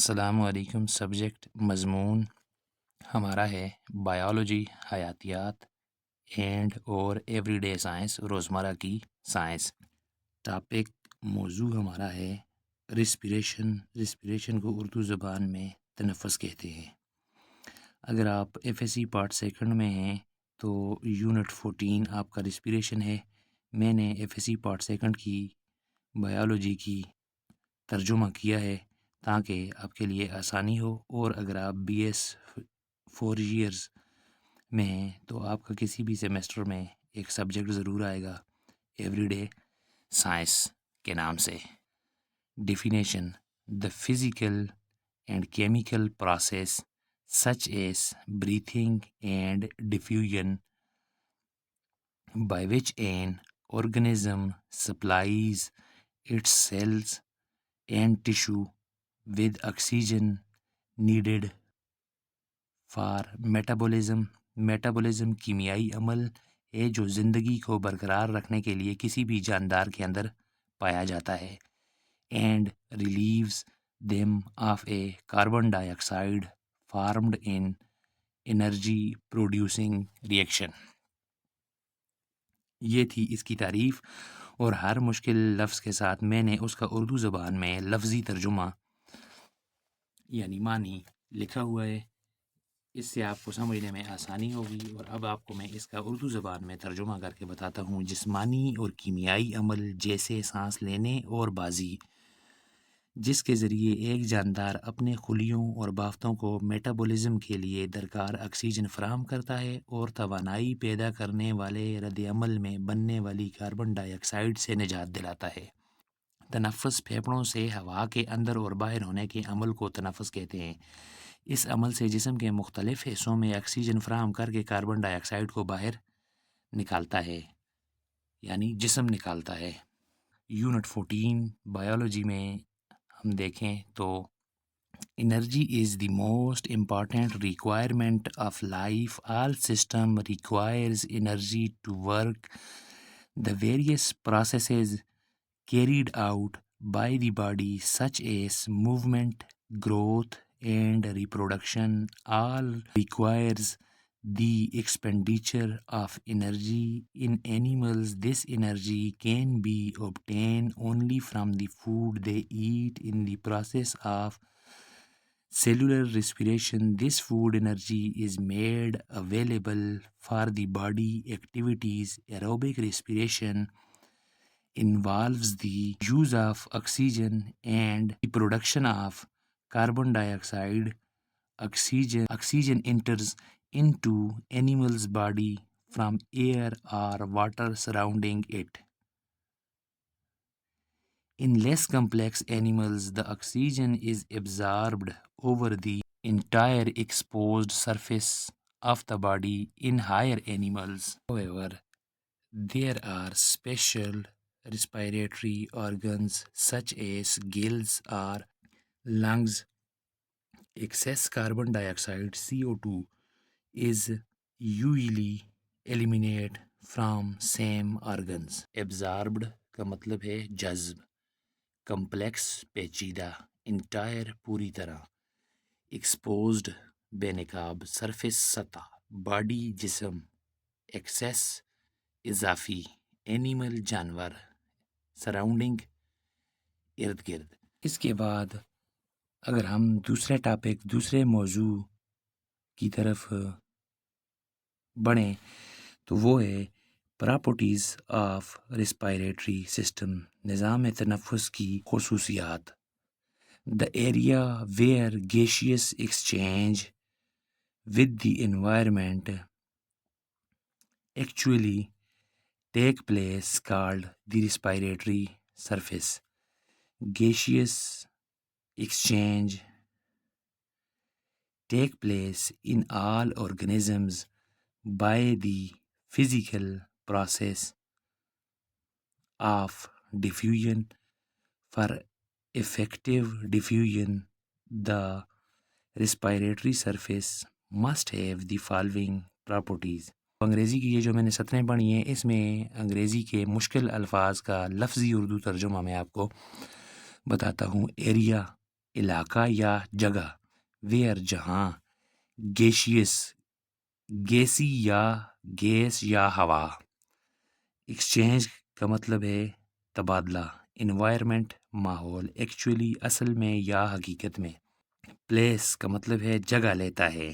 السلام علیکم۔ سبجیکٹ مضمون ہمارا ہے بایولوجی، حیاتیات اینڈ اور ایوری ڈے سائنس، روزمرہ کی سائنس۔ ٹاپک موضوع ہمارا ہے ریسپریشن کو اردو زبان میں تنفس کہتے ہیں۔ اگر آپ F S C part second میں ہیں تو یونٹ 14 آپ کا ریسپریشن ہے۔ میں نے F S C part second کی بایولوجی کی ترجمہ کیا ہے تاکہ آپ کے لیے آسانی ہو، اور اگر آپ بی ایس 4 ایئرز میں ہیں تو آپ کا کسی بھی سیمسٹر میں ایک سبجیکٹ ضرور آئے گا ایوری ڈے سائنس کے نام سے۔ Definition: the physical and chemical process such as breathing and diffusion by which an organism supplies its cells and tissue with oxygen needed for metabolism۔ Metabolism کیمیائی عمل ہے جو زندگی کو برقرار رکھنے کے لیے کسی بھی جاندار کے اندر پایا جاتا ہے۔ And relieves them of a carbon dioxide formed in energy producing reaction۔ یہ تھی اس کی تعریف، اور ہر مشکل لفظ کے ساتھ میں نے اس کا اردو زبان میں لفظی ترجمہ یعنی معنی لکھا ہوا ہے۔ اس سے آپ کو سمجھنے میں آسانی ہوگی، اور اب آپ کو میں اس کا اردو زبان میں ترجمہ کر کے بتاتا ہوں۔ جسمانی اور کیمیائی عمل جیسے سانس لینے اور بازی، جس کے ذریعے ایک جاندار اپنے خلیوں اور بافتوں کو میٹابولزم کے لیے درکار آکسیجن فراہم کرتا ہے اور توانائی پیدا کرنے والے رد عمل میں بننے والی کاربن ڈائی آکسائڈ سے نجات دلاتا ہے۔ تنفس پھیپھڑوں سے ہوا کے اندر اور باہر ہونے کے عمل کو تنفس کہتے ہیں۔ اس عمل سے جسم کے مختلف حصوں میں آکسیجن فراہم کر کے کاربن ڈائی آکسائڈ کو باہر نکالتا ہے، یعنی جسم نکالتا ہے۔ یونٹ 14 بایولوجی میں ہم دیکھیں تو energy is the most important requirement of life. All system requires energy to work. The various processes carried out by the body such as movement, growth and reproduction all requires the expenditure of energy. In animals, this energy can be obtained only from the food they eat. In the process of cellular respiration, this food energy is made available for the body activities. Aerobic respiration involves the use of oxygen and the production of carbon dioxide. Oxygen enters into animal's body from air or water surrounding it. In less complex animals, the oxygen is absorbed over the entire exposed surface of the body. In higher animals, however, there are special respiratory organs such as gills or lungs. Excess carbon dioxide CO2 is usually eliminated from same organs. Absorbed کا مطلب ہے جذب، complex پیچیدہ، entire پوری طرح، exposed بے نقاب، surface سطح، باڈی جسم، ایکسیس اضافی، اینیمل جانور، سراؤنڈنگ ارد گرد۔ اس کے بعد اگر ہم دوسرے موضوع کی طرف بڑھیں تو وہ ہے پراپرٹیز آف ریسپائریٹری سسٹم، نظام تنفس کی خصوصیات۔ The area where gases exchange with the environment actually take place called the respiratory surface. Gaseous exchange take place in all organisms by the physical process of diffusion. For effective diffusion, the respiratory surface must have the following properties. انگریزی کی یہ جو میں نے سطریں پڑھی ہیں، اس میں انگریزی کے مشکل الفاظ کا لفظی اردو ترجمہ میں آپ کو بتاتا ہوں۔ ایریا علاقہ یا جگہ، ویئر جہاں، گیشیس گیسی یا گیس یا ہوا، ایکسچینج کا مطلب ہے تبادلہ، انوائرمنٹ ماحول، ایکچولی اصل میں یا حقیقت میں، پلیس کا مطلب ہے جگہ لیتا ہے،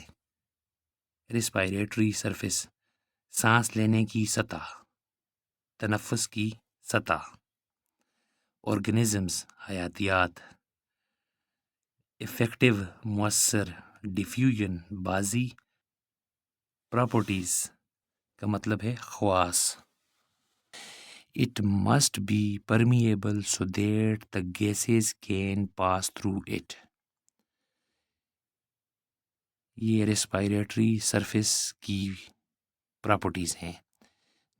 ریسپائریٹری سرفیس سانس لینے کی سطح، تنفس کی سطح، آرگنزمز حیاتیات، افیکٹو مؤثر، ڈیفیوژن بازی، پراپرٹیز کا مطلب ہے خواص، it must be permeable so that the gases can pass through it, یہ ریسپائریٹری سرفیس کی پراپرٹیز ہیں۔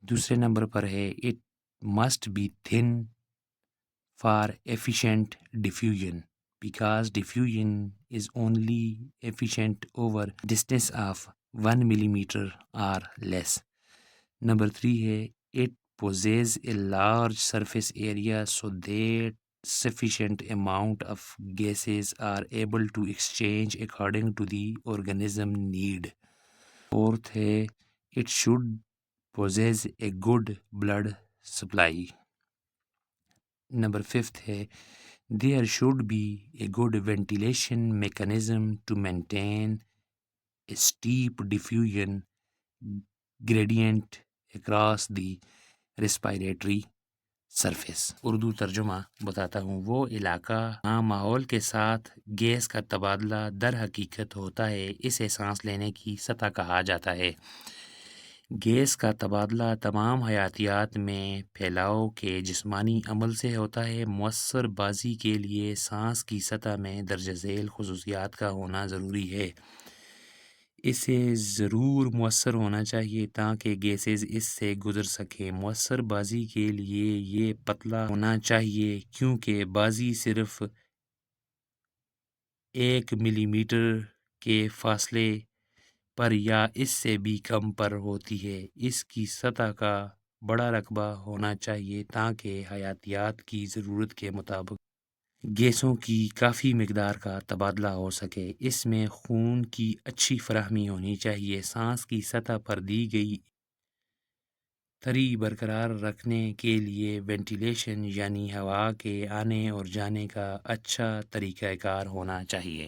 دوسرے نمبر پر ہے it must be thin for efficient diffusion because diffusion is only efficient over distance of 1 millimeter or less. Number 3 ہے it possesses a large surface area so that sufficient amount of gases are able to exchange according to the organism need. Fourth ہے it should possess a good blood supply. Number 5 ہے there should be a good ventilation mechanism to maintain a steep diffusion gradient across the respiratory surface. Urdu ترجمہ بتاتا ہوں، وہ علاقہ جہاں ماحول کے ساتھ گیس کا تبادلہ در حقیقت ہوتا ہے اسے سانس لینے کی سطح کہا جاتا ہے۔ گیس کا تبادلہ تمام حیاتیات میں پھیلاؤ کے جسمانی عمل سے ہوتا ہے۔ مؤثر بازی کے لیے سانس کی سطح میں درجہ ذیل خصوصیات کا ہونا ضروری ہے۔ اسے ضرور مؤثر ہونا چاہیے تاکہ گیسز اس سے گزر سکیں۔ مؤثر بازی کے لیے یہ پتلا ہونا چاہیے کیونکہ بازی صرف 1 ملی میٹر کے فاصلے پر یا اس سے بھی کم پر ہوتی ہے۔ اس کی سطح کا بڑا رقبہ ہونا چاہیے تاکہ حیاتیات کی ضرورت کے مطابق گیسوں کی کافی مقدار کا تبادلہ ہو سکے۔ اس میں خون کی اچھی فراہمی ہونی چاہیے۔ سانس کی سطح پر دی گئی تھری برقرار رکھنے کے لیے وینٹیلیشن یعنی ہوا کے آنے اور جانے کا اچھا طریقہ کار ہونا چاہیے۔